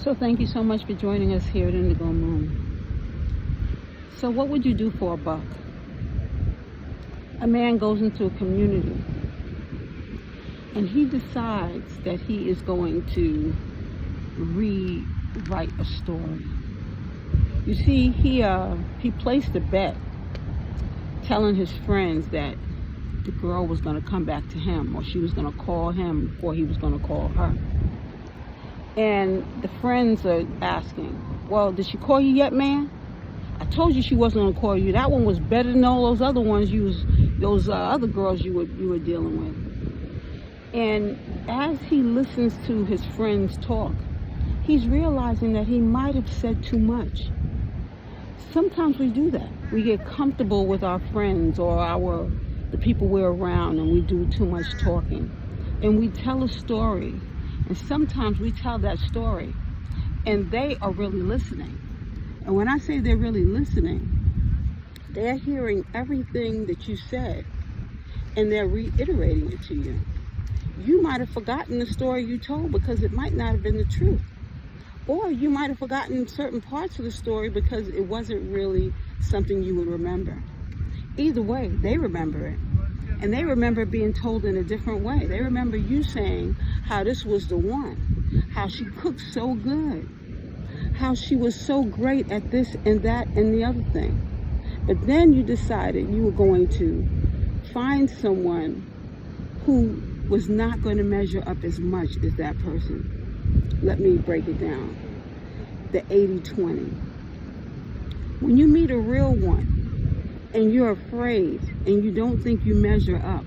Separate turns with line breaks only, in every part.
So thank you so much for joining us here at Indigo Moon. So what would you do for $1? A man goes into a community and he decides that he is going to rewrite a story. You see, he placed a bet telling his friends that the girl was going to come back to him, or she was going to call him before he was going to call her. And the friends are asking, well, did she call you yet, man? I told you she wasn't going to call you. That one was better than all those other ones those other girls you were dealing with. And as he listens to his friends talk, he's realizing that he might have said too much. Sometimes we do that. We get comfortable with our friends or the people we're around, and we do too much talking. And we tell a story, and sometimes we tell that story, and they are really listening. And when I say they're really listening, they're hearing everything that you said, and they're reiterating it to you. You might have forgotten the story you told because it might not have been the truth. Or you might have forgotten certain parts of the story because it wasn't really something you would remember. Either way, they remember it. And they remember being told in a different way. They remember you saying how this was the one, how she cooked so good, how she was so great at this and that and the other thing. But then you decided you were going to find someone who was not going to measure up as much as that person. Let me break it down. The 80-20. When you meet a real one and you're afraid and you don't think you measure up,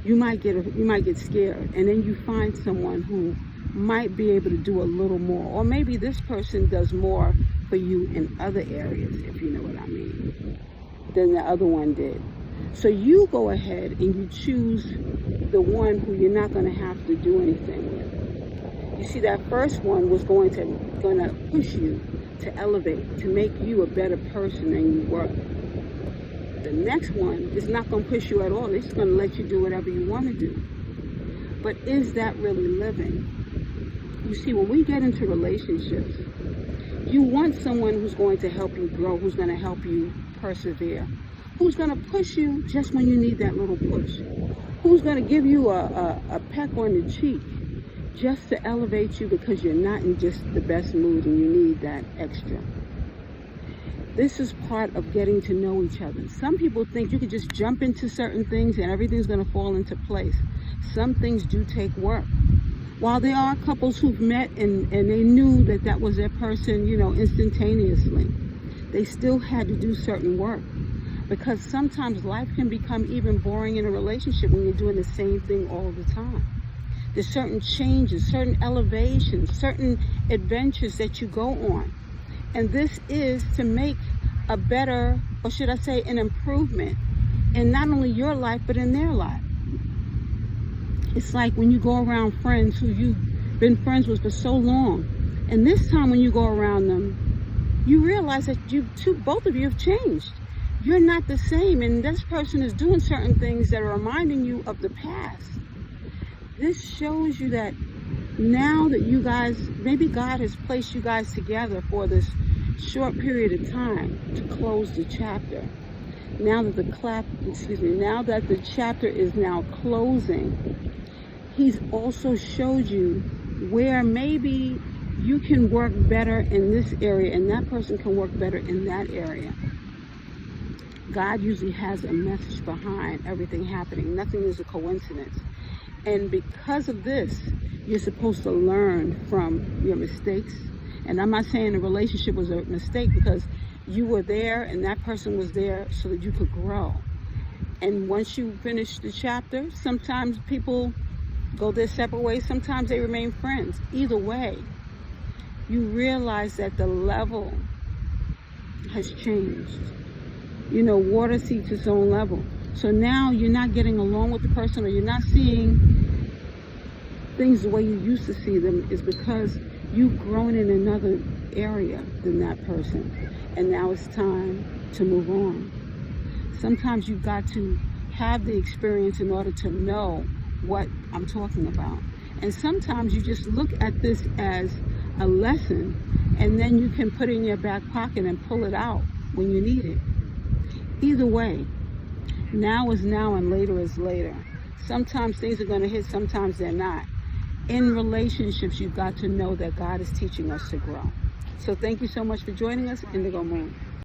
you might get scared, and then you find someone who might be able to do a little more, or maybe this person does more for you in other areas, if you know what I mean, than the other one did. So you go ahead and you choose the one who you're not going to have to do anything with. You see, that first one was going to push you to elevate, to make you a better person than you were. The next one is not going to push you at all. It's going to let you do whatever you want to do. But is that really living? You see, when we get into relationships, you want someone who's going to help you grow, who's going to help you persevere, who's going to push you just when you need that little push, who's going to give you a peck on the cheek just to elevate you because you're not in just the best mood and you need that extra. This is part of getting to know each other. Some people think you could just jump into certain things and everything's going to fall into place. Some things do take work. While there are couples who've met and they knew that was their person, instantaneously, they still had to do certain work. Because sometimes life can become even boring in a relationship when you're doing the same thing all the time. There's certain changes, certain elevations, certain adventures that you go on. And this is to make a better, or should I say an improvement, in not only your life, but in their life. It's like when you go around friends who you've been friends with for so long, and this time when you go around them, you realize that both of you have changed. You're not the same, and this person is doing certain things that are reminding you of the past. This shows you that now that you guys, maybe God has placed you guys together for this short period of time to close the chapter. Now that the chapter is now closing, He's also showed you where maybe you can work better in this area and that person can work better in that area. God usually has a message behind everything happening. Nothing is a coincidence. And because of this, you're supposed to learn from your mistakes. And I'm not saying the relationship was a mistake, because you were there and that person was there so that you could grow. And once you finish the chapter, sometimes people go their separate ways. Sometimes they remain friends. Either way, you realize that the level has changed. Water seeks its own level. So now you're not getting along with the person, or you're not seeing things the way you used to see them, is because you've grown in another area than that person. And now it's time to move on. Sometimes you've got to have the experience in order to know what I'm talking about. And sometimes you just look at this as a lesson, and then you can put it in your back pocket and pull it out when you need it. Either way, now is now and later is later. Sometimes things are going to hit, sometimes they're not. In relationships, you've got to know that God is teaching us to grow. So thank you so much for joining us, Indigo Moon.